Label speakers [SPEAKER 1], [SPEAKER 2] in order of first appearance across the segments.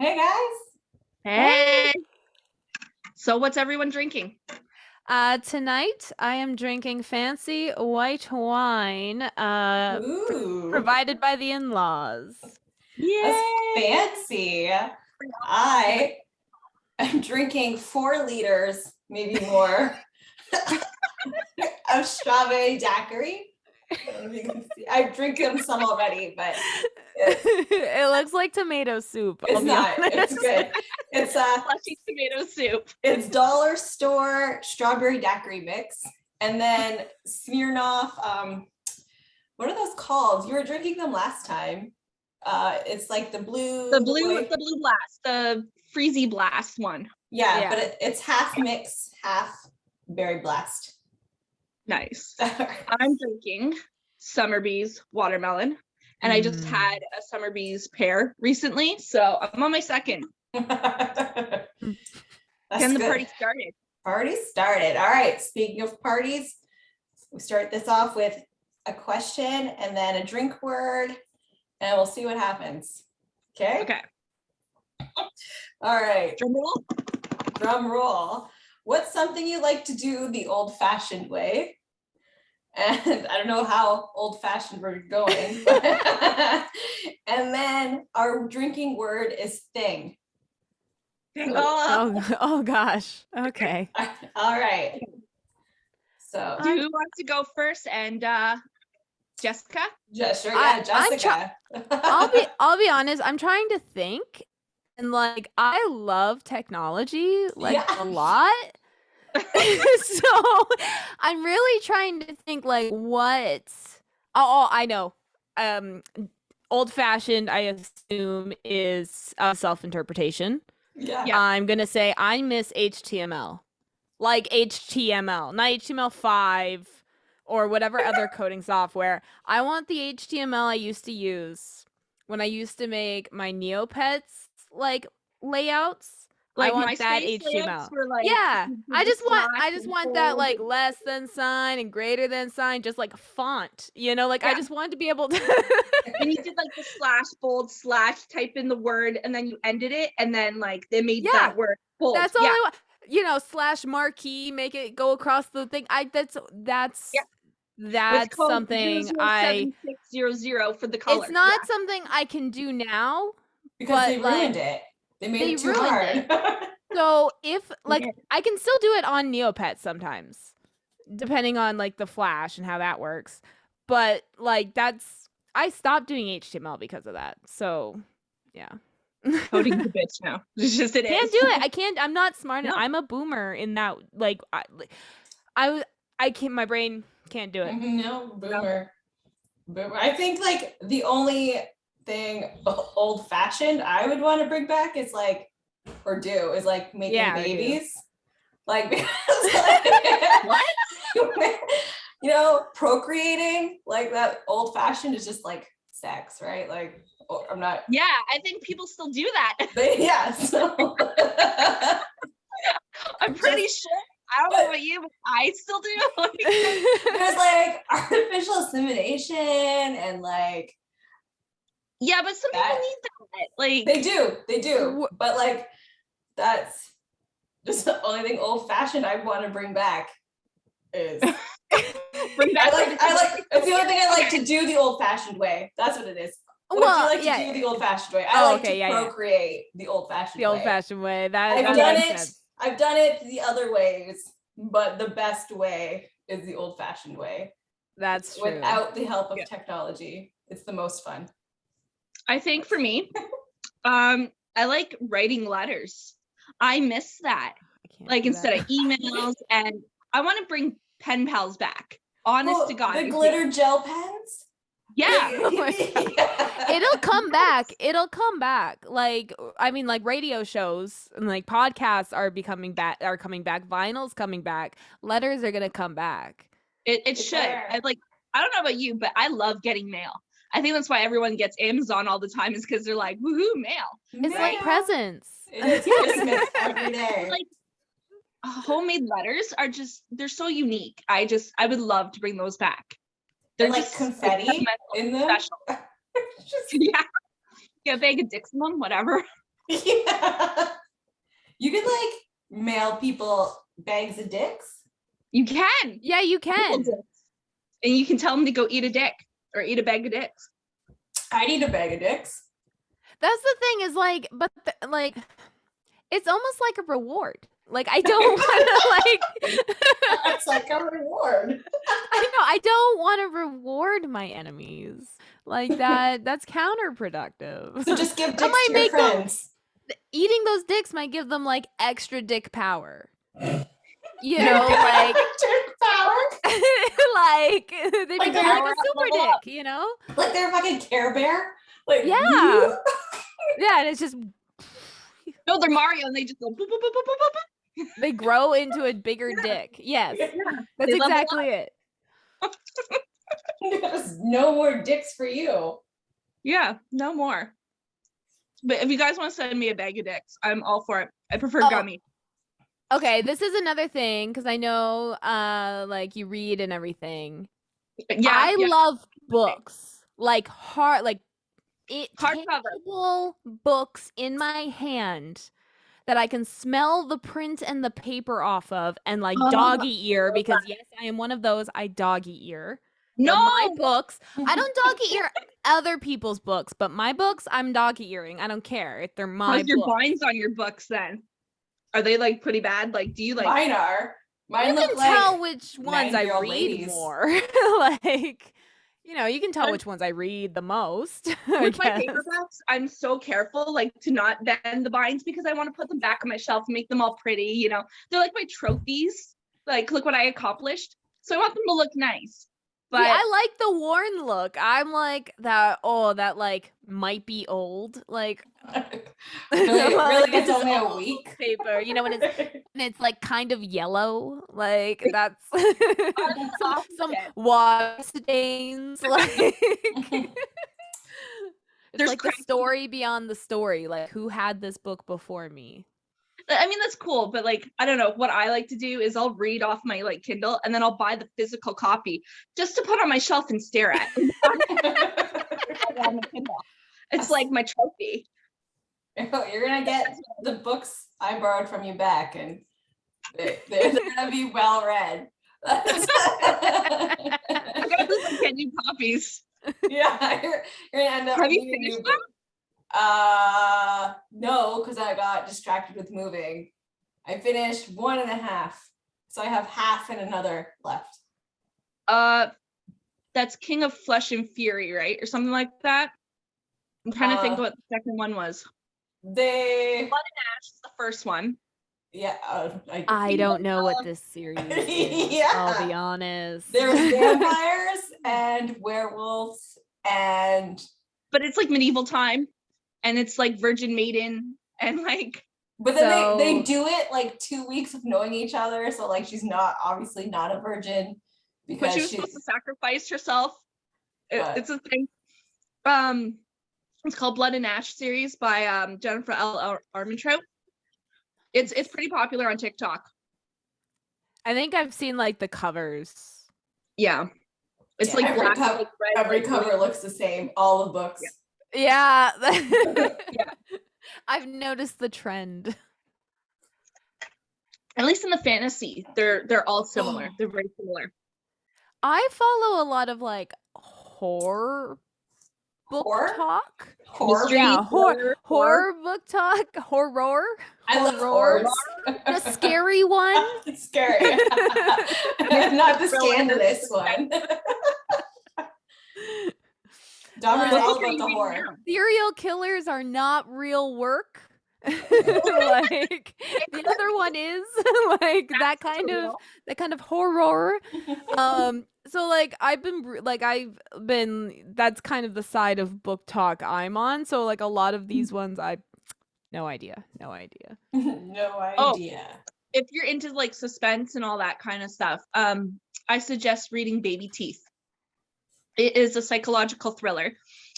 [SPEAKER 1] Hey guys.
[SPEAKER 2] Hey. So what's everyone drinking?
[SPEAKER 3] Tonight I am drinking fancy white wine,
[SPEAKER 1] Ooh,
[SPEAKER 3] provided by the in-laws.
[SPEAKER 1] that's
[SPEAKER 2] Yay!
[SPEAKER 1] fancy. I am drinking 4 liters, maybe more, of strawberry daiquiri. I don't know if you can see. I've drinking some already, but
[SPEAKER 3] It looks like tomato soup.
[SPEAKER 1] it's not. It's
[SPEAKER 3] honest.
[SPEAKER 1] good. It's
[SPEAKER 2] Slushy tomato soup.
[SPEAKER 1] it's dollar store strawberry daiquiri mix, and then Smirnoff. What are those called? You were drinking them last time. It's like the blue
[SPEAKER 2] blast, the freezy blast one.
[SPEAKER 1] Yeah,
[SPEAKER 3] Yeah.
[SPEAKER 1] but it's half mix, half berry blast.
[SPEAKER 2] Nice. I'm drinking Summerbees watermelon, and I just had a Summerbees pear recently, so I'm on my second.
[SPEAKER 1] That's
[SPEAKER 2] Getting the
[SPEAKER 1] good.
[SPEAKER 2] party started.
[SPEAKER 1] Party started. All right. Speaking of parties, we start this off with a question and then a drink word, and we'll see what happens. Okay?
[SPEAKER 2] Okay.
[SPEAKER 1] All right.
[SPEAKER 2] Drum roll.
[SPEAKER 1] Drum roll. What's something you like to do the old-fashioned way? And I don't know how old-fashioned we're going. And then our drinking word is thing.
[SPEAKER 3] Oh gosh. Okay.
[SPEAKER 1] All right. So
[SPEAKER 2] Who wants to go first? And Jessica?
[SPEAKER 1] sure, yeah, Jessica.
[SPEAKER 3] I'll be honest, I'm trying to think, and like I love technology a lot. So I'm really trying to think like what I know. Old fashioned I assume is self-interpretation.
[SPEAKER 1] Yeah.
[SPEAKER 3] I'm gonna say I miss HTML. Like HTML, not HTML5 or whatever other coding software. I want the HTML I used to use when I used to make my Neopets like layouts.
[SPEAKER 2] Like
[SPEAKER 3] I want that
[SPEAKER 2] MySpace layouts
[SPEAKER 3] HTML.
[SPEAKER 2] were, like,
[SPEAKER 3] Yeah, I just want that like
[SPEAKER 2] bold.
[SPEAKER 3] less than sign and greater than sign, just like font. Like I
[SPEAKER 2] Yeah.
[SPEAKER 3] just want to be able to.
[SPEAKER 2] And you did like the slash bold slash type in the word and then you ended it and then like they made that word bold.
[SPEAKER 3] That's all I want. Slash marquee, make it go across the thing. That's something
[SPEAKER 2] 7600 for the color.
[SPEAKER 3] It's not something I can do now
[SPEAKER 1] Because they ruined it. They made it too hard.
[SPEAKER 3] So if I can still do it on Neopets sometimes, depending on like the Flash and how that works. But like I stopped doing HTML because of that. So yeah.
[SPEAKER 2] Coding's a bitch now. It's just it
[SPEAKER 3] Can't
[SPEAKER 2] is.
[SPEAKER 3] do it. I can't. I'm not smart enough. I'm a boomer in that. Like I can't. My brain can't do it.
[SPEAKER 1] No, boomer. I think like the only thing old fashioned I would want to bring back is like, or do is like making babies. Like, because, like what? Procreating, like that old fashioned is just like sex, right? Like I'm not.
[SPEAKER 2] Yeah, I think people still do that.
[SPEAKER 1] Yeah, so
[SPEAKER 2] I'm pretty sure. I don't know about you, but I still do.
[SPEAKER 1] There's like artificial insemination and like.
[SPEAKER 2] Yeah, but some people need that. Like
[SPEAKER 1] they do. But like that's just the only thing old fashioned I want to bring back is I like it's the only thing I like to do the old fashioned way. That's what it is. What do you like to do the old fashioned way? I like to procreate the old fashioned way.
[SPEAKER 3] The old fashioned way.
[SPEAKER 1] I've done it the other ways, but the best way is the old fashioned way.
[SPEAKER 3] That's true.
[SPEAKER 1] Without the help of technology. It's the most fun.
[SPEAKER 2] I think for me, I like writing letters. I miss that. Like instead of emails, and I want to bring pen pals back. Honest to God.
[SPEAKER 1] The glitter gel pens?
[SPEAKER 2] Yeah.
[SPEAKER 3] It'll come back. It'll come back. Like, I mean, like radio shows and like podcasts are coming back. Vinyl's coming back. Letters are gonna come back.
[SPEAKER 2] It should. I don't know about you, but I love getting mail. I think that's why everyone gets Amazon all the time, is because they're like, woohoo, mail.
[SPEAKER 3] It's like presents.
[SPEAKER 1] It is Christmas every day.
[SPEAKER 2] Like homemade letters are they're so unique. I would love to bring those back. They're
[SPEAKER 1] like
[SPEAKER 2] just
[SPEAKER 1] confetti in them.
[SPEAKER 2] Special. Yeah, a bag of dicks in them, whatever.
[SPEAKER 1] Yeah. You could like mail people bags of dicks.
[SPEAKER 2] You can.
[SPEAKER 3] Yeah, you can.
[SPEAKER 2] And you can tell them to go eat a dick or eat a bag of dicks.
[SPEAKER 1] I'd eat a bag of dicks.
[SPEAKER 3] That's the thing is like, but like, it's almost like a reward. Like I don't want to like.
[SPEAKER 1] It's like a reward.
[SPEAKER 3] I know I don't want to reward my enemies like that. That's counterproductive.
[SPEAKER 1] So just give dicks to your friends.
[SPEAKER 3] Eating those dicks might give them like extra dick power. You know, like
[SPEAKER 1] dick power.
[SPEAKER 3] like they
[SPEAKER 1] Like
[SPEAKER 3] become
[SPEAKER 1] they're
[SPEAKER 3] like a super dick. You know,
[SPEAKER 1] like they're a fucking Care Bear. Like
[SPEAKER 3] yeah, yeah, and it's just.
[SPEAKER 2] No, they're Mario, and they just go boop, boop, boop, boop, boop, boop.
[SPEAKER 3] They grow into a bigger dick. Yes, that's exactly it.
[SPEAKER 1] There's no more dicks for you.
[SPEAKER 2] Yeah, no more. But if you guys want to send me a bag of dicks, I'm all for it. I prefer gummy.
[SPEAKER 3] Okay, this is another thing because I know, like you read and everything.
[SPEAKER 2] Yeah,
[SPEAKER 3] I love books, like hardcover books in my hand that I can smell the print and the paper off of, and like doggy ear because yes, I am one of those. I doggy ear.
[SPEAKER 2] No,
[SPEAKER 3] my books. I don't doggy ear other people's books, but my books, I'm doggy earing. I don't care if they're my.
[SPEAKER 2] How's your binds on your books then? Are they like pretty bad? Like, do you like?
[SPEAKER 1] Mine are. Mine
[SPEAKER 3] you
[SPEAKER 1] look
[SPEAKER 3] can
[SPEAKER 1] like
[SPEAKER 3] tell which ones I read
[SPEAKER 1] ladies.
[SPEAKER 3] more. Like, you know, you can tell which ones I read the most.
[SPEAKER 2] With my paperbacks, I'm so careful, like, to not bend the binds because I want to put them back on my shelf and make them all pretty. You know, they're like my trophies. Like, look what I accomplished. So I want them to look nice. But
[SPEAKER 3] yeah, I like the worn look. I'm like that. Oh, that like might be old. Like,
[SPEAKER 1] really, it's only a week.
[SPEAKER 3] Paper, you know, when it's like kind of yellow. Like that's some water stains. Like it's like the story beyond the story. Like who had this book before me?
[SPEAKER 2] I mean, that's cool, but like, I don't know. What I like to do is I'll read off my like Kindle and then I'll buy the physical copy just to put on my shelf and stare at. It's like my trophy.
[SPEAKER 1] You're gonna get the books I borrowed from you back, and they're gonna be well read.
[SPEAKER 2] I'm gonna get new copies.
[SPEAKER 1] Yeah, you're gonna end up.
[SPEAKER 2] Have you finished them?
[SPEAKER 1] No, because I got distracted with moving. I finished 1.5, so I have half and another left.
[SPEAKER 2] That's King of Flesh and Fury, right, or something like that. I'm trying to think what the second one was.
[SPEAKER 1] Blood
[SPEAKER 2] and Ash is the first one.
[SPEAKER 1] Yeah,
[SPEAKER 3] I don't know what this series is.
[SPEAKER 1] Yeah,
[SPEAKER 3] I'll be honest.
[SPEAKER 1] There's vampires and werewolves
[SPEAKER 2] but it's like medieval time. And it's like Virgin Maiden and like.
[SPEAKER 1] But then they do it like 2 weeks of knowing each other. So like she's obviously not a virgin because
[SPEAKER 2] but she was supposed to sacrifice herself. It's a thing. It's called Blood and Ash series by Jennifer L. Armentrout. It's pretty popular on TikTok.
[SPEAKER 3] I think I've seen like the covers.
[SPEAKER 2] Yeah. It's like
[SPEAKER 1] every
[SPEAKER 2] black and red.
[SPEAKER 1] Every cover looks the same. All the books.
[SPEAKER 3] Yeah. Yeah. I've noticed the trend.
[SPEAKER 2] At least in the fantasy, they're all similar. They're very similar.
[SPEAKER 3] I follow a lot of like horror book talk. Horror book talk. Horror.
[SPEAKER 1] I love horror.
[SPEAKER 3] The scary one.
[SPEAKER 1] It's scary. Not the scandalous one. Dahmer's all about the horror.
[SPEAKER 3] Serial killers are not real work. Like the other one is like that kind of horror. So like I've been that's kind of the side of book talk I'm on. So like a lot of these ones no idea.
[SPEAKER 1] No idea.
[SPEAKER 2] If you're into like suspense and all that kind of stuff, I suggest reading Baby Teeth. It is a psychological thriller,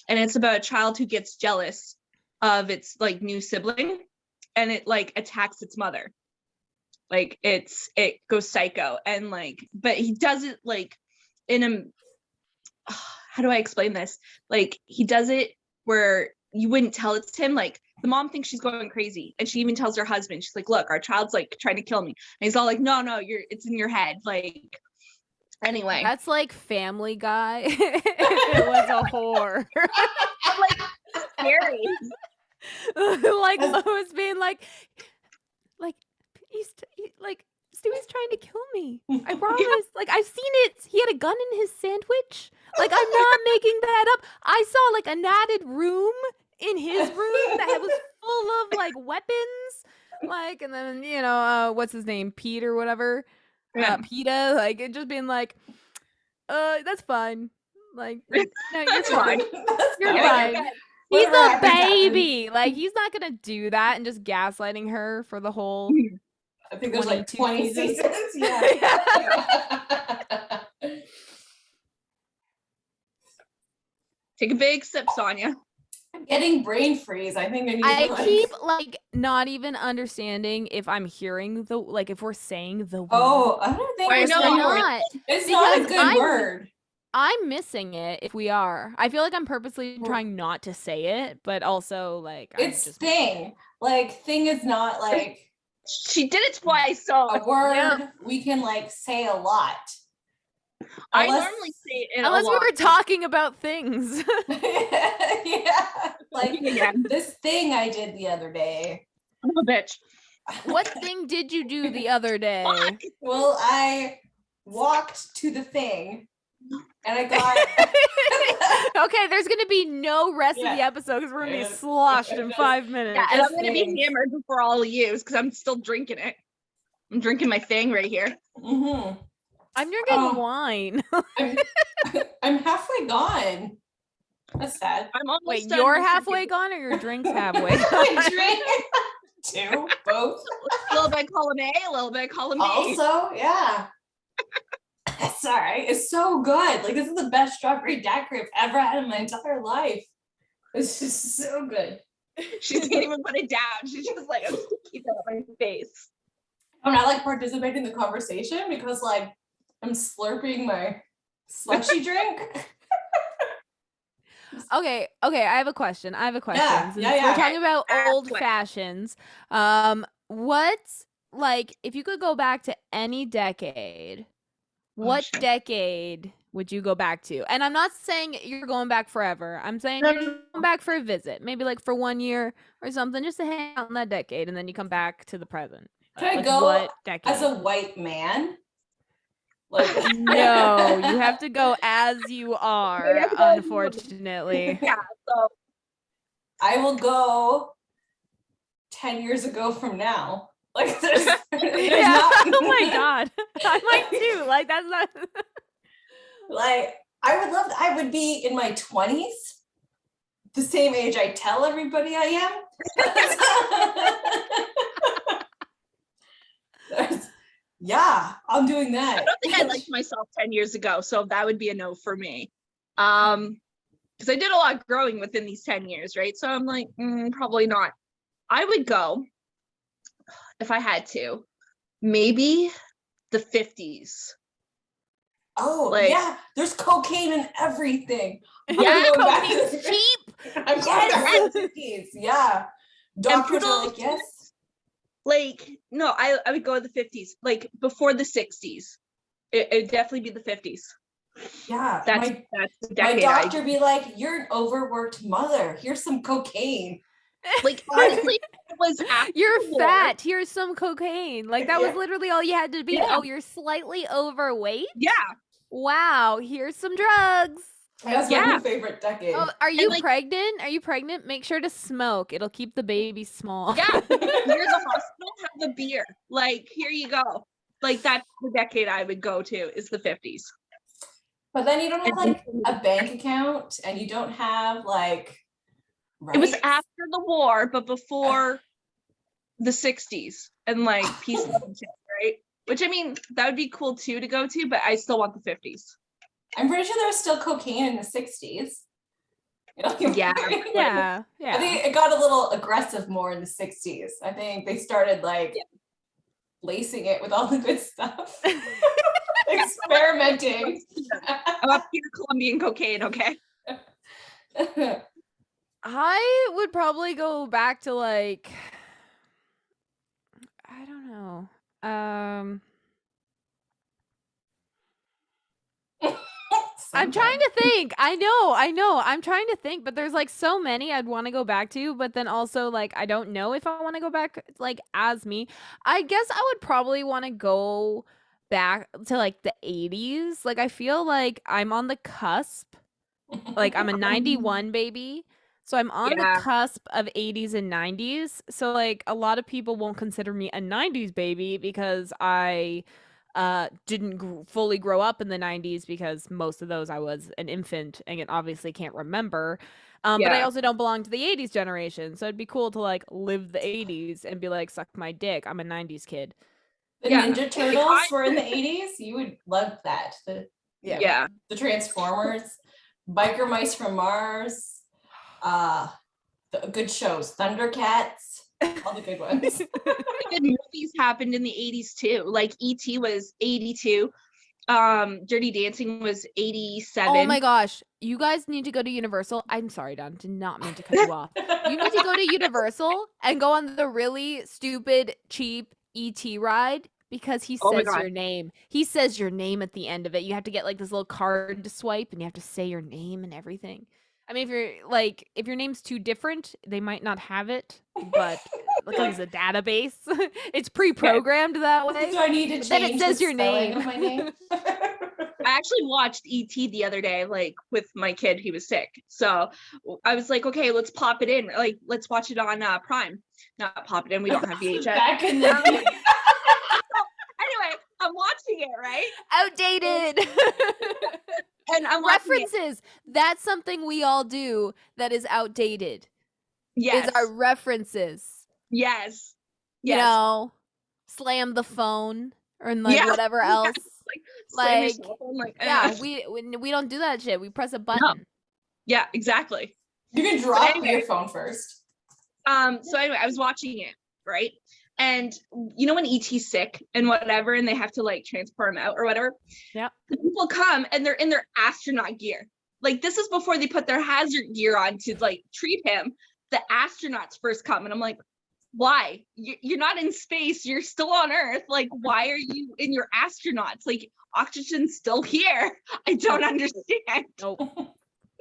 [SPEAKER 2] and it's about a child who gets jealous of its like new sibling, and it like attacks its mother. Like it goes psycho, and like, but he does it like in a how do I explain this? Like he does it where you wouldn't tell it's him. Like the mom thinks she's going crazy. And she even tells her husband, she's like, look, our child's like trying to kill me. And he's all like, no, it's in your head. Like, anyway.
[SPEAKER 3] That's like Family Guy. It was a whore.
[SPEAKER 2] Like, scary.
[SPEAKER 3] Like Lois being like Stewie's trying to kill me. I promise. Like, I've seen it. He had a gun in his sandwich. Like, I'm not making that up. I saw like a natted room in his room that was full of like weapons. Like, and then, you know, what's his name? Pete or whatever. PETA. Like, it just being like, that's fine. Like, no, you're fine. You're fine. He's a baby. Like, he's not gonna do that and just gaslighting her for the whole.
[SPEAKER 1] I think there's like 20 seasons. Yeah.
[SPEAKER 2] Take a big sip, Sonia.
[SPEAKER 1] I'm getting brain freeze. I think
[SPEAKER 3] I keep like not even understanding if I'm hearing if we're saying the word.
[SPEAKER 1] Oh, I don't think
[SPEAKER 3] we're not.
[SPEAKER 1] It's not a good word.
[SPEAKER 3] I'm missing it if we are. I feel like I'm purposely trying not to say it, but also like
[SPEAKER 1] it's thing. Like, thing is not like
[SPEAKER 2] she did it twice, so
[SPEAKER 1] a word we can like say a lot.
[SPEAKER 2] I normally say it
[SPEAKER 3] unless we were talking about things.
[SPEAKER 1] Yeah. Like this thing I did the other day.
[SPEAKER 2] I'm a bitch.
[SPEAKER 3] What thing did you do the other day?
[SPEAKER 1] Well, I walked to the thing and I got
[SPEAKER 3] okay, there's gonna be no rest of the episode because we're gonna be sloshed in 5 minutes.
[SPEAKER 2] Yeah, and I'm gonna be hammered before all of you because I'm still drinking it. I'm drinking my thing right here.
[SPEAKER 1] Mm-hmm.
[SPEAKER 3] I'm drinking wine.
[SPEAKER 1] I'm halfway gone. That's sad.
[SPEAKER 2] I'm almost
[SPEAKER 3] Wait, you're halfway gone or your drink's halfway gone?
[SPEAKER 1] My drink. Two, both.
[SPEAKER 2] A little bit column A, a little bit column B.
[SPEAKER 1] Also, yeah. It's all right. It's so good. Like, this is the best strawberry daiquiri I've ever had in my entire life. It's just so good.
[SPEAKER 2] She can't even put it down. She's just like, I'm just keep it on my face.
[SPEAKER 1] I'm not like participating in the conversation because like I'm slurping my slushy drink.
[SPEAKER 3] Okay, I have a question.
[SPEAKER 1] Yeah.
[SPEAKER 3] We're talking about old fashions. What's like if you could go back to any decade, what decade would you go back to? And I'm not saying you're going back forever. I'm saying you're going back for a visit, maybe like for 1 year or something, just to hang out in that decade, and then you come back to the present.
[SPEAKER 1] Can I go as a white man? Like
[SPEAKER 3] no, you have to go as you are, unfortunately.
[SPEAKER 2] Yeah, so
[SPEAKER 1] I will go 10 years ago from now. Like there's not
[SPEAKER 3] oh my god. I might too. Like that's not
[SPEAKER 1] like I would be in my 20s, the same age I tell everybody I am. Yeah, I'm doing that.
[SPEAKER 2] I don't think I liked myself 10 years ago, so that would be a no for me. Because I did a lot growing within these 10 years, right? So I'm like, probably not. I would go, if I had to, maybe the 50s.
[SPEAKER 1] Oh, like, yeah, there's cocaine and everything.
[SPEAKER 3] Yeah, cocaine's cheap.
[SPEAKER 1] I'm going back to the 50s. Yeah. Doctors are like, yes.
[SPEAKER 2] Like, no, I would go to the 50s, like before the 60s. It'd definitely be the 50s.
[SPEAKER 1] Yeah.
[SPEAKER 2] That's the decade.
[SPEAKER 1] My doctor be like, you're an overworked mother. Here's some cocaine.
[SPEAKER 2] Like, honestly, it was
[SPEAKER 3] you're fat. Here's some cocaine. Like, that was literally all you had to be. Yeah. Oh, you're slightly overweight?
[SPEAKER 2] Yeah.
[SPEAKER 3] Wow. Here's some drugs.
[SPEAKER 1] That's my new favorite decade.
[SPEAKER 3] Oh, are you pregnant? Are you pregnant? Make sure to smoke. It'll keep the baby small.
[SPEAKER 2] Yeah. Here's a hospital, have a beer. Like, here you go. Like, that's the decade I would go to, is the 50s.
[SPEAKER 1] But then you don't have like a bank account and you don't have like rights.
[SPEAKER 2] It was after the war, but before the 60s and like peace and shit, right? Which I mean, that would be cool too to go to, but I still want the 50s.
[SPEAKER 1] I'm pretty sure there was still cocaine in the 60s.
[SPEAKER 2] Yeah.
[SPEAKER 3] Yeah.
[SPEAKER 1] I think it got a little aggressive more in the 60s. I think they started like lacing it with all the good stuff. Experimenting.
[SPEAKER 2] I want pure Colombian cocaine, okay?
[SPEAKER 3] I would probably go back to like, I don't know. I'm trying to think. I know. I'm trying to think, but there's like so many I'd want to go back to, but then also like I don't know if I want to go back like as me. I guess I would probably want to go back to like the 80s. Like I feel like I'm on the cusp. Like I'm a 91 baby. So I'm on the cusp of 80s and 90s. So like a lot of people won't consider me a 90s baby because I didn't fully grow up in the 90s because most of those I was an infant and obviously can't remember. But I also don't belong to the 80s generation. So it'd be cool to like live the 80s and be like, suck my dick. I'm a 90s kid.
[SPEAKER 1] The Ninja Turtles were in the 80s. You would love that. The Transformers, Biker Mice from Mars, the good shows, Thundercats, all the good ones.
[SPEAKER 2] Good movies happened in the 80s too. Like E.T. was 82. Dirty Dancing was 87.
[SPEAKER 3] Oh my gosh. You guys need to go to Universal. I'm sorry, Don. Did not mean to cut you off. You need to go to Universal and go on the really stupid, cheap E.T. ride because he says your name. He says your name at the end of it. You have to get like this little card to swipe and you have to say your name and everything. I mean, if your name's too different, they might not have it, but because it's a database, it's pre-programmed that way.
[SPEAKER 1] Do I need to change
[SPEAKER 3] then it says your name.
[SPEAKER 1] Of my name?
[SPEAKER 2] I actually watched E.T. the other day, like with my kid. He was sick, so I was like, okay, let's pop it in. Like, let's watch it on Prime. Not pop it in. We don't have VHS.
[SPEAKER 1] Back in the
[SPEAKER 2] Anyway, I'm watching it, right?
[SPEAKER 3] Outdated.
[SPEAKER 2] And I'm
[SPEAKER 3] references. That's something we all do that is outdated.
[SPEAKER 2] Yes.
[SPEAKER 3] Is our references.
[SPEAKER 2] Yes.
[SPEAKER 3] You know, slam the phone or like whatever else. Like we don't do that shit. We press a button.
[SPEAKER 2] No. Yeah, exactly.
[SPEAKER 1] You can drop your phone first.
[SPEAKER 2] So anyway, I was watching it, right? And you know when E.T.'s sick and whatever, and they have to like transport him out or whatever?
[SPEAKER 3] Yeah.
[SPEAKER 2] The people come and they're in their astronaut gear. Like this is before they put their hazard gear on to like treat him. The astronauts first come and I'm like, why? You're not in space. You're still on Earth. Like, why are you in your astronauts? Like, oxygen's still here. I don't understand.
[SPEAKER 3] Nope.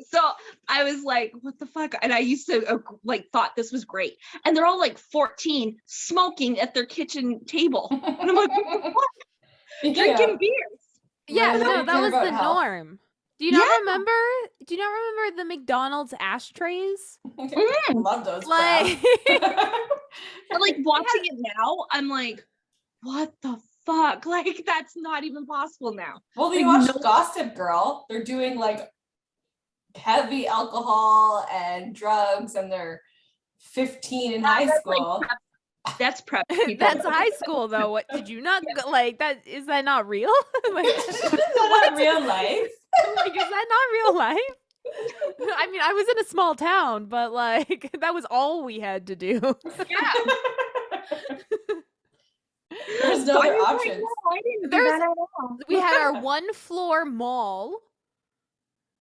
[SPEAKER 2] So I was like, what the fuck? And I used to like thought this was great. And they're all like 14 smoking at their kitchen table. And I'm like, what? Drinking beers.
[SPEAKER 3] Yeah, no, that was the norm. Do you not remember? Do you not remember the McDonald's ashtrays?
[SPEAKER 1] Love those.
[SPEAKER 2] Like, but like watching it now, I'm like, what the fuck? Like that's not even possible now.
[SPEAKER 1] Well, you watch Gossip Girl. They're doing like heavy alcohol and drugs, and they're 15 in high school.
[SPEAKER 2] Like that's prep.
[SPEAKER 3] That's high school, though. What did you not like? That is that not real? Like,
[SPEAKER 1] is that not real life?
[SPEAKER 3] Like, is that not real life? I mean, I was in a small town, but like that was all we had to do.
[SPEAKER 2] Yeah.
[SPEAKER 1] There's no other options.
[SPEAKER 3] We had our one floor mall.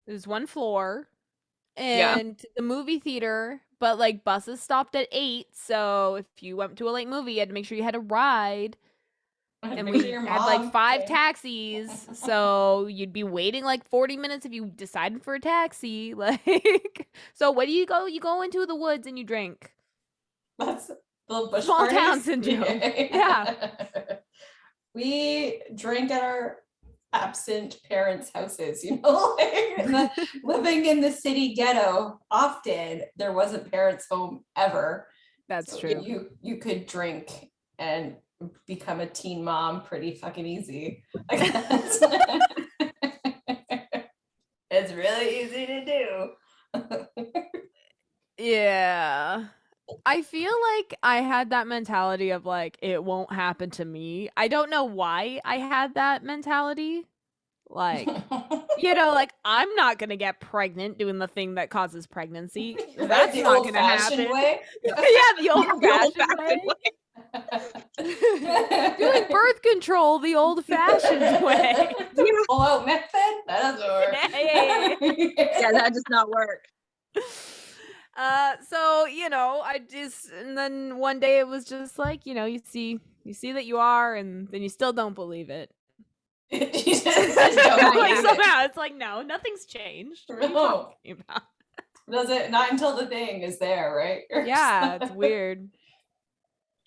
[SPEAKER 3] It was one floor, and the movie theater. But like buses stopped at 8, so if you went to a late movie, you had to make sure you had a ride. And we had like 5 taxis, so you'd be waiting like 40 minutes if you decided for a taxi. Like, so where do you go? You go into the woods and you drink.
[SPEAKER 1] That's the bush
[SPEAKER 3] small
[SPEAKER 1] parties.
[SPEAKER 3] town syndrome. Yeah.
[SPEAKER 1] We drank at our absent parents' houses, you know, like living in the city ghetto. Often there wasn't parents' home ever.
[SPEAKER 3] That's
[SPEAKER 1] so
[SPEAKER 3] true.
[SPEAKER 1] You could drink and become a teen mom pretty fucking easy. Like it's really easy to do.
[SPEAKER 3] Yeah. I feel like I had that mentality of like, it won't happen to me. I don't know why I had that mentality. Like, you know, like I'm not going to get pregnant doing the thing that causes pregnancy. That's not going to happen.
[SPEAKER 1] Way?
[SPEAKER 3] Yeah, the old-fashioned way. Doing birth control the old-fashioned way.
[SPEAKER 1] Pull out method? That doesn't work.
[SPEAKER 2] Yeah, that does not work.
[SPEAKER 3] So and then one day it was just like, you see that you are, and then you still don't believe it. Somehow it's like, no, nothing's changed. What are you talking about?
[SPEAKER 1] Does it? Not until the thing is there, right?
[SPEAKER 3] Yeah, it's weird.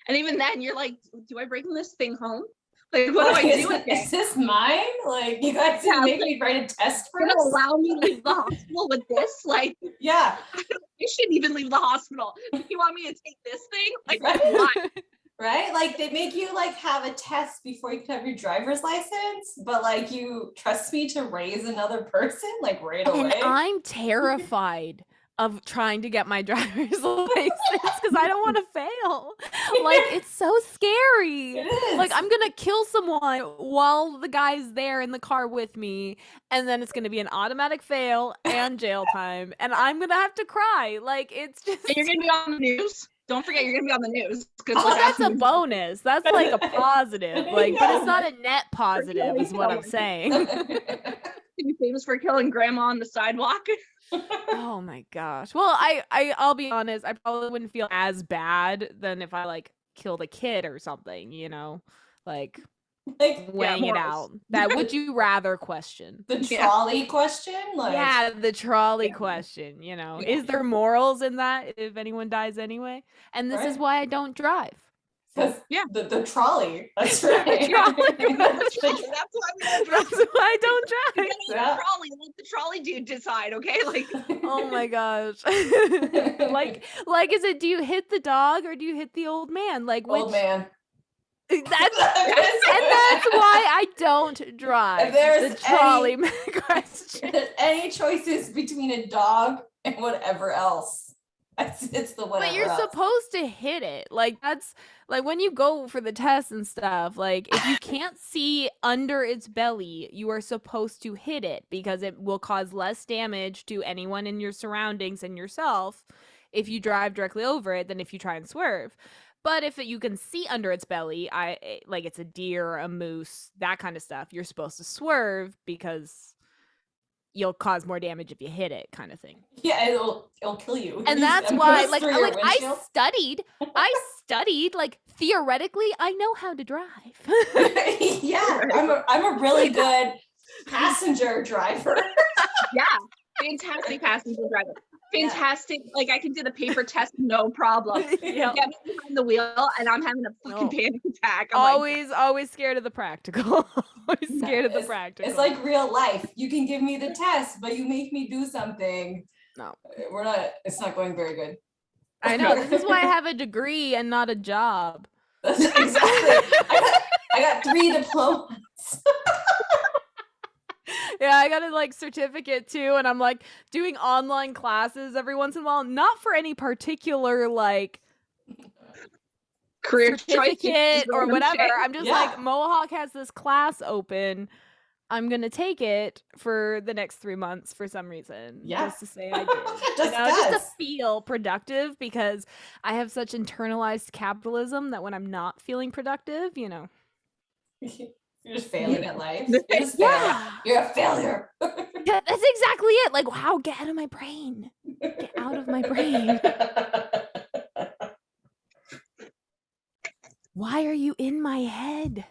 [SPEAKER 2] And even then, you're like, do I bring this thing home? Like, what do I do with it?
[SPEAKER 1] Is this mine? Like, you guys didn't make me write a test for
[SPEAKER 2] this? Allow me to leave the hospital with this? Like,
[SPEAKER 1] yeah.
[SPEAKER 2] I shouldn't even leave the hospital. You want me to take this thing? Like, why?
[SPEAKER 1] Right? Like, they make you like have a test before you can have your driver's license, but like, you trust me to raise another person like right away.
[SPEAKER 3] And I'm terrified of trying to get my driver's license because I don't want to fail. Like, it's so scary.
[SPEAKER 1] It is.
[SPEAKER 3] Like, I'm gonna kill someone while the guy's there in the car with me, and then it's gonna be an automatic fail and jail time, and I'm gonna have to cry. Like, it's just.
[SPEAKER 2] And you're gonna be on the news. Don't forget, you're gonna be on the news.
[SPEAKER 3] Oh, that's a bonus. That's like a positive. Like, but it's not a net positive, is what I'm saying.
[SPEAKER 2] Be famous for killing grandma on the sidewalk.
[SPEAKER 3] Oh my gosh. Well, I'll be honest, I probably wouldn't feel as bad than if I like killed a kid or something, like weighing it out. That would you rather question.
[SPEAKER 1] The trolley question? Like,
[SPEAKER 3] yeah, the trolley question, Is there morals in that if anyone dies anyway? And this is why I don't drive.
[SPEAKER 1] Because the trolley. That's right.
[SPEAKER 2] That's
[SPEAKER 3] why I don't drive.
[SPEAKER 2] The trolley. Let the trolley dude decide, okay? Like,
[SPEAKER 3] oh my gosh. like, is it? Do you hit the dog or do you hit the old man? Like, which?
[SPEAKER 1] Old man.
[SPEAKER 3] And that's why I don't drive.
[SPEAKER 1] If there's
[SPEAKER 3] the trolley question.
[SPEAKER 1] If there's any choices between a dog and whatever else. It's the whatever.
[SPEAKER 3] But you're supposed to hit it. Like, that's like when you go for the test and stuff, like if you can't see under its belly, you are supposed to hit it because it will cause less damage to anyone in your surroundings and yourself if you drive directly over it than if you try and swerve. But if you can see under its belly, like it's a deer, a moose, that kind of stuff, you're supposed to swerve because you'll cause more damage if you hit it, kind of thing.
[SPEAKER 1] Yeah, it'll kill you.
[SPEAKER 3] And that's why, like I studied, like theoretically, I know how to drive.
[SPEAKER 1] Yeah, I'm a really good passenger driver.
[SPEAKER 2] Yeah, fantastic passenger driver. Fantastic. Yeah. Like I can do the paper test, no problem.
[SPEAKER 3] Yeah.
[SPEAKER 2] Get me behind the wheel, and I'm having a fucking panic attack.
[SPEAKER 3] Always scared of the practical. Always scared of the practical.
[SPEAKER 1] It's like real life. You can give me the test, but you make me do something.
[SPEAKER 3] No,
[SPEAKER 1] it's not going very good.
[SPEAKER 3] I know. This is why I have a degree and not a job.
[SPEAKER 1] Exactly. I got 3 diplomas.
[SPEAKER 3] Yeah, I got a like certificate too, and I'm like doing online classes every once in a while, not for any particular like
[SPEAKER 2] career
[SPEAKER 3] certificate or whatever. I'm just like, Mohawk has this class open. I'm gonna take it for the next 3 months for some reason.
[SPEAKER 1] Yeah.
[SPEAKER 3] Just to say I did. Just to feel productive because I have such internalized capitalism that when I'm not feeling productive,
[SPEAKER 1] You're just failing at life. You're a failure.
[SPEAKER 3] Yeah, that's exactly it. Like, wow, get out of my brain. Get out of my brain. Why are you in my head?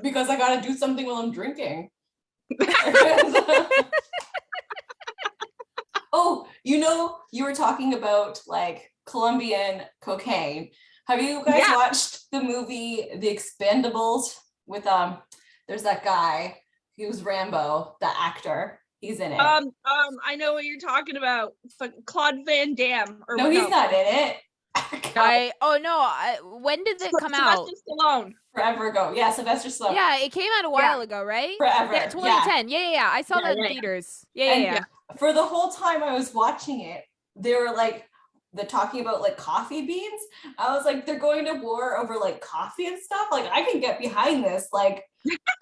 [SPEAKER 1] Because I gotta do something while I'm drinking. Oh, you were talking about like Colombian cocaine. Have you guys watched the movie The Expendables with there's that guy, he was Rambo, the actor. He's in it.
[SPEAKER 2] I know what you're talking about. Claude Van Damme.
[SPEAKER 1] No, he's not in it.
[SPEAKER 3] When did it come out?
[SPEAKER 2] Sylvester Stallone.
[SPEAKER 1] Forever ago. Yeah, Sylvester Stallone.
[SPEAKER 3] Yeah, it came out a while ago, right?
[SPEAKER 1] Forever.
[SPEAKER 3] Yeah, 2010. Yeah. I saw that in theaters. Yeah.
[SPEAKER 1] For the whole time I was watching it, they were like, they're talking about like coffee beans. I was like, they're going to war over like coffee and stuff. Like I can get behind this. Like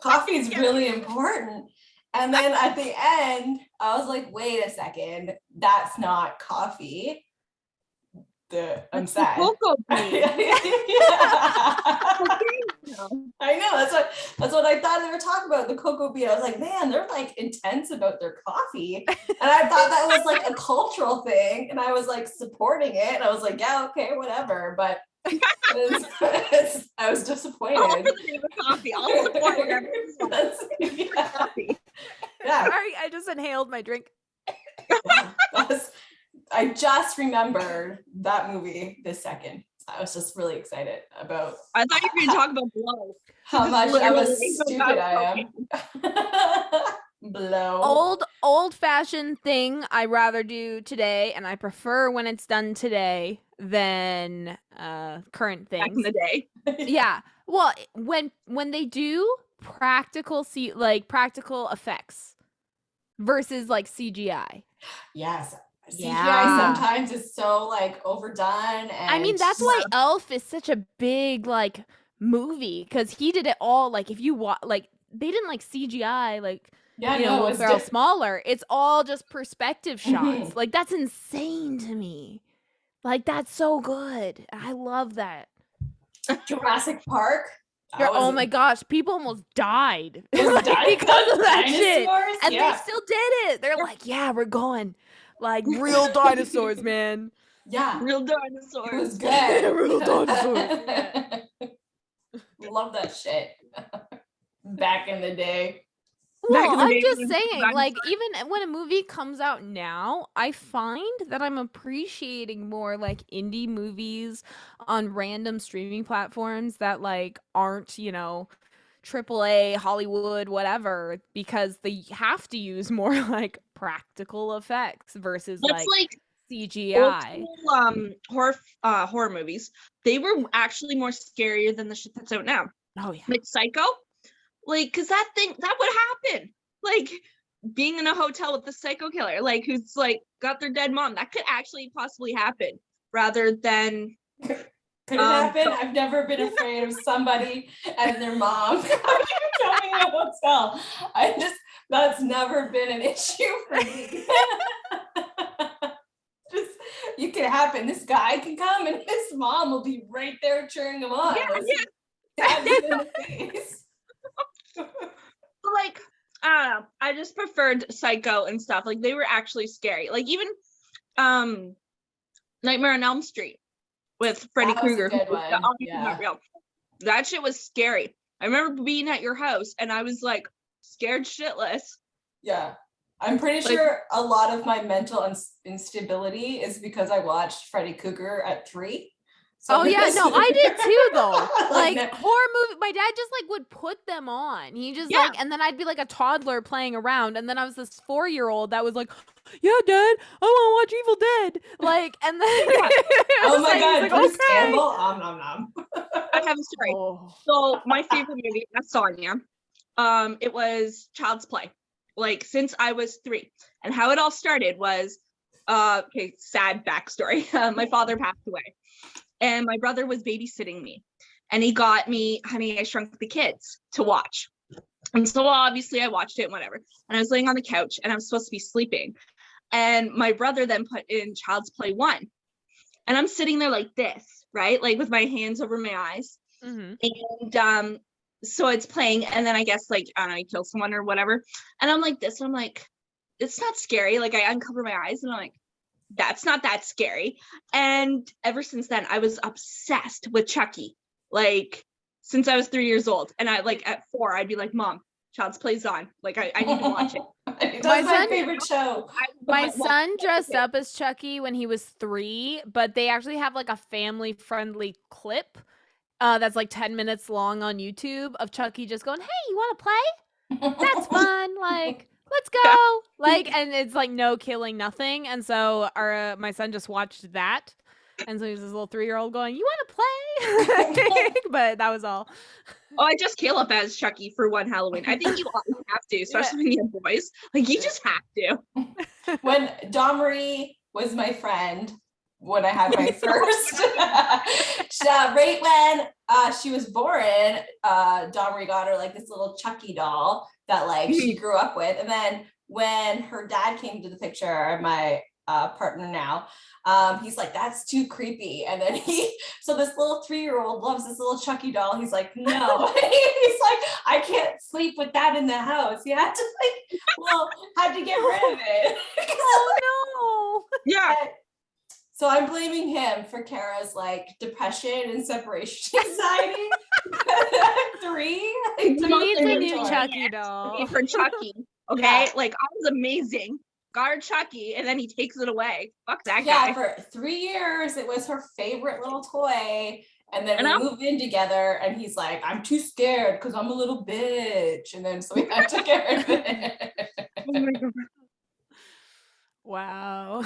[SPEAKER 1] coffee is really important. And then at the end, I was like, wait a second, that's not coffee. I'm sad.
[SPEAKER 2] Cocoa bean.
[SPEAKER 1] I know, that's what I thought they were talking about, the cocoa bean. I was like, man, they're like intense about their coffee. And I thought that was like a cultural thing. And I was like supporting it. And I was like, yeah, okay, whatever. But I was disappointed.
[SPEAKER 2] Coffee. I'll support whatever.
[SPEAKER 1] Coffee. Yeah.
[SPEAKER 3] Sorry, I just inhaled my drink.
[SPEAKER 1] I just remembered that movie this second. I was just really excited about.
[SPEAKER 2] I thought you were going to talk about blow.
[SPEAKER 1] How much of a stupid I am. Blow.
[SPEAKER 3] Old-fashioned thing I rather do today, and I prefer when it's done today than current things.
[SPEAKER 2] Back in the day.
[SPEAKER 3] Yeah. Well, when they do practical effects versus like CGI.
[SPEAKER 1] Yes. CGI sometimes is so like overdone. And
[SPEAKER 3] I mean, that's why Elf is such a big like movie, because he did it all. Like if you watch, like they didn't like CGI like Will Ferrell smaller. It's all just perspective shots. Like that's insane to me. Like that's so good. I love that.
[SPEAKER 1] Jurassic Park.
[SPEAKER 3] Oh my gosh, people almost died because of that shit, and they still did it. They're like, yeah, we're going. Like real dinosaurs, man.
[SPEAKER 1] Yeah.
[SPEAKER 2] Real dinosaurs.
[SPEAKER 1] It was good.
[SPEAKER 3] Real dinosaurs.
[SPEAKER 1] Love that shit. Back in the day.
[SPEAKER 3] Well, I'm just saying, like, even when a movie comes out now, I find that I'm appreciating more like indie movies on random streaming platforms that like aren't, AAA, Hollywood, whatever, because they have to use more like practical effects versus like CGI.
[SPEAKER 2] Horror movies. They were actually more scarier than the shit that's out now.
[SPEAKER 3] Oh yeah.
[SPEAKER 2] Like Psycho. Like, cause that would happen. Like being in a hotel with the psycho killer, like who's like got their dead mom. That could actually possibly happen rather than
[SPEAKER 1] Could it happen? I've never been afraid of somebody and their mom coming in a hotel. That's never been an issue for me. You can happen. This guy can come and his mom will be right there cheering him on. Yeah. In the face.
[SPEAKER 2] Like, I don't know. I just preferred Psycho and stuff. Like they were actually scary. Like even Nightmare on Elm Street with Freddy Krueger. Not real. That shit was scary. I remember being at your house and I was like scared shitless.
[SPEAKER 1] Yeah. I'm pretty sure a lot of my mental instability is because I watched Freddy Krueger at 3.
[SPEAKER 3] So I did too though. Like horror movie, my dad just like would put them on. He just and then I'd be like a toddler playing around, and then I was this 4-year-old that was like, yeah, Dad, I want to watch Evil Dead. Like, and then
[SPEAKER 1] oh my god, like, Bruce Campbell.
[SPEAKER 2] I have a story. So my favorite movie, that's Sonia. It was Child's Play. Like since I was 3, and how it all started was, sad backstory. My father passed away. And my brother was babysitting me, and he got me Honey, I Shrunk the Kids to watch. And so obviously I watched it and whatever. And I was laying on the couch and I was supposed to be sleeping. And my brother then put in Child's Play 1. And I'm sitting there like this, right? Like with my hands over my eyes. Mm-hmm. And so it's playing. And then I guess like, I don't know, he kills someone or whatever. And I'm like this. And I'm like, it's not scary. Like I uncover my eyes and I'm like, that's not that scary. And ever since then, I was obsessed with Chucky. Like since I was 3 years old, and I like at 4, I'd be like, "Mom, Child's Play's on. Like I need to watch it."
[SPEAKER 1] my favorite show.
[SPEAKER 3] My son dressed up as Chucky when he was 3, but they actually have like a family-friendly clip that's like 10 minutes long on YouTube of Chucky just going, "Hey, you want to play? That's fun." Like. Let's go. Like, and it's like no killing, nothing. And so my son just watched that. And so he's this little 3-year-old going, "You want to play?" But that was all.
[SPEAKER 2] Oh, I just kill up as Chucky for one Halloween. I think you always have to, especially when you have boys. Like, you just have to.
[SPEAKER 1] When Dawn Marie was my friend, when I had my first, right when she was born, Dawn Marie got her like this little Chucky doll that like she grew up with. And then when her dad came to the picture, my partner now. He's like, that's too creepy. And then so this little 3-year-old loves this little Chucky doll. He's like, no. He's like, I can't sleep with that in the house. He had to had to get rid of it.
[SPEAKER 3] Oh no.
[SPEAKER 2] Yeah.
[SPEAKER 1] So I'm blaming him for Kara's like depression and separation anxiety. 3.
[SPEAKER 3] He needs a new Chucky doll.
[SPEAKER 2] For Chucky. Okay. Yeah. Like, I was amazing. Got her Chucky, and then he takes it away. Fuck that guy.
[SPEAKER 1] Yeah, for 3 years, it was her favorite little toy. And then we moved in together, and he's like, I'm too scared because I'm a little bitch. And then so we had to get rid of it.
[SPEAKER 2] Oh my God.
[SPEAKER 3] Wow.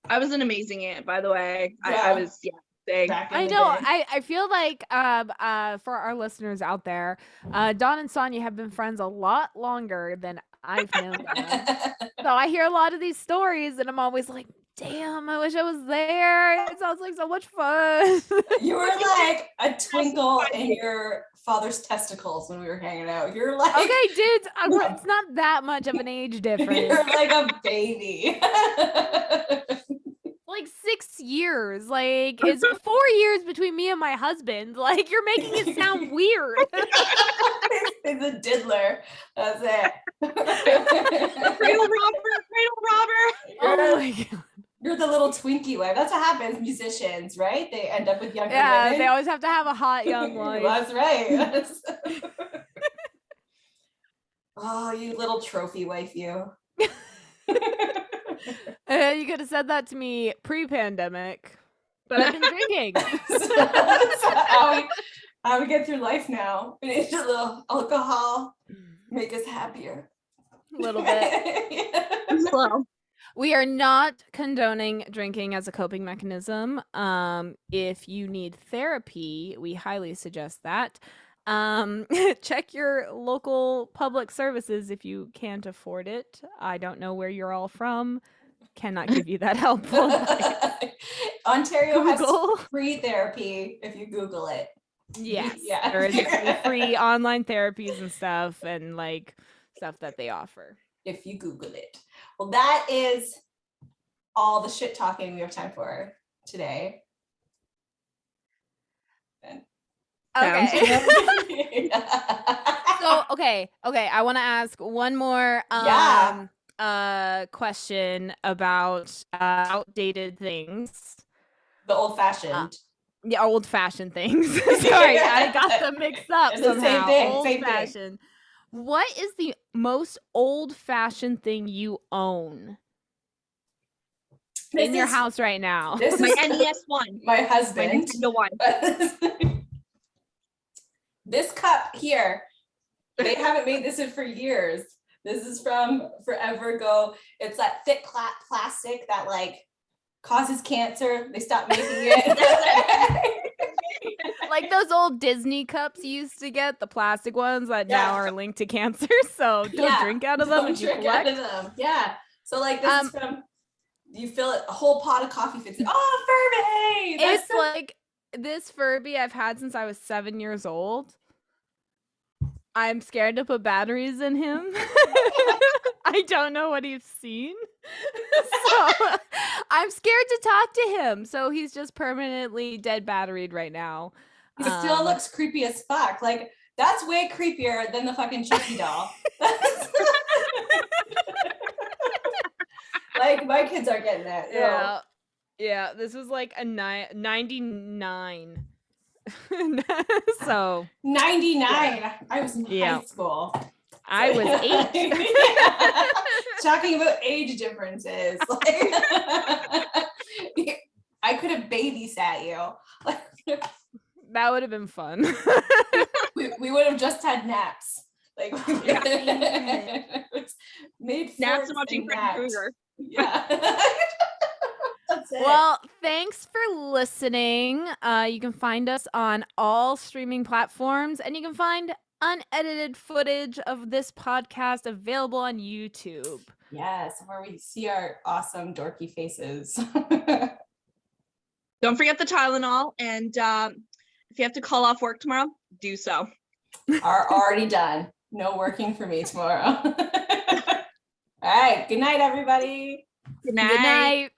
[SPEAKER 2] I was an amazing aunt, by the way. Yeah. I was,
[SPEAKER 3] I know. I feel like for our listeners out there, Dawn and Sonia have been friends a lot longer than I've known them. So I hear a lot of these stories, and I'm always like, damn, I wish I was there. It sounds like so much fun.
[SPEAKER 1] You were like a twinkle in your father's testicles when we were hanging out. You're like,
[SPEAKER 3] okay, dudes, it's not that much of an age difference.
[SPEAKER 1] You're like a baby.
[SPEAKER 3] Like 6 years. Like, it's 4 years between me and my husband. Like, you're making it sound weird.
[SPEAKER 1] It's a diddler. That's it.
[SPEAKER 2] Cradle robber.
[SPEAKER 3] Oh my God.
[SPEAKER 1] You're the little Twinkie wife. That's what happens, musicians, right? They end up with younger
[SPEAKER 3] women.
[SPEAKER 1] They
[SPEAKER 3] always have to have a hot young wife.
[SPEAKER 1] That's right. Oh, you little trophy wife, you.
[SPEAKER 3] You could have said that to me pre-pandemic, but I've been drinking.
[SPEAKER 1] That's how we get through life now. We need a little alcohol, make us happier.
[SPEAKER 3] A little bit.
[SPEAKER 2] Well,
[SPEAKER 3] we are not condoning drinking as a coping mechanism. If you need therapy, we highly suggest that. Check your local public services if you can't afford it. I don't know where you're all from. Cannot give you that helpful advice.
[SPEAKER 1] Ontario has free therapy if you Google it.
[SPEAKER 3] Yes. Yeah. There is free online therapies and stuff, and like stuff that they offer.
[SPEAKER 1] If you Google it. Well, that is all the shit talking we have time for today.
[SPEAKER 3] Okay. So, okay. I want to ask one more question about outdated things.
[SPEAKER 1] The old-fashioned.
[SPEAKER 3] Yeah, old-fashioned things. Sorry, I got them mixed up
[SPEAKER 1] it's
[SPEAKER 3] somehow.
[SPEAKER 1] The same thing.
[SPEAKER 3] Old-fashioned. What is the most old-fashioned thing you own in your house right now?
[SPEAKER 2] This my NES one.
[SPEAKER 1] My husband.
[SPEAKER 2] My Nintendo one.
[SPEAKER 1] This cup here, they haven't made this in for years. This is from forever ago. It's that thick plastic that like causes cancer. They stopped making it.
[SPEAKER 3] Like those old Disney cups you used to get, the plastic ones that now are linked to cancer. So don't drink out of them if you collect.
[SPEAKER 1] Out of them. Yeah. So like this is from, you fill it, a whole pot of coffee fits in. Oh, Furby!
[SPEAKER 3] It's like this Furby I've had since I was 7 years old. I'm scared to put batteries in him. I don't know what he's seen. So I'm scared to talk to him. So he's just permanently dead batteried right now.
[SPEAKER 1] He still looks creepy as fuck. Like, that's way creepier than the fucking Chucky doll. Like, my kids are getting that.
[SPEAKER 3] Yeah. Yeah, this was like a 99. So
[SPEAKER 1] 99. Yeah. I was in high school.
[SPEAKER 3] I was 8.
[SPEAKER 1] Talking about age differences. Like, I could have babysat you.
[SPEAKER 3] That would have been fun.
[SPEAKER 1] we would have just had naps. Like made
[SPEAKER 2] naps and watching Freddy Krueger.
[SPEAKER 1] Yeah.
[SPEAKER 3] Well, thanks for listening. You can find us on all streaming platforms, and you can find unedited footage of this podcast available on YouTube.
[SPEAKER 1] Yes, where we see our awesome dorky faces.
[SPEAKER 2] Don't forget the Tylenol, and if you have to call off work tomorrow, do so.
[SPEAKER 1] Are already done. No working for me tomorrow. All right. Good night, everybody.
[SPEAKER 2] Good night.
[SPEAKER 3] Good night.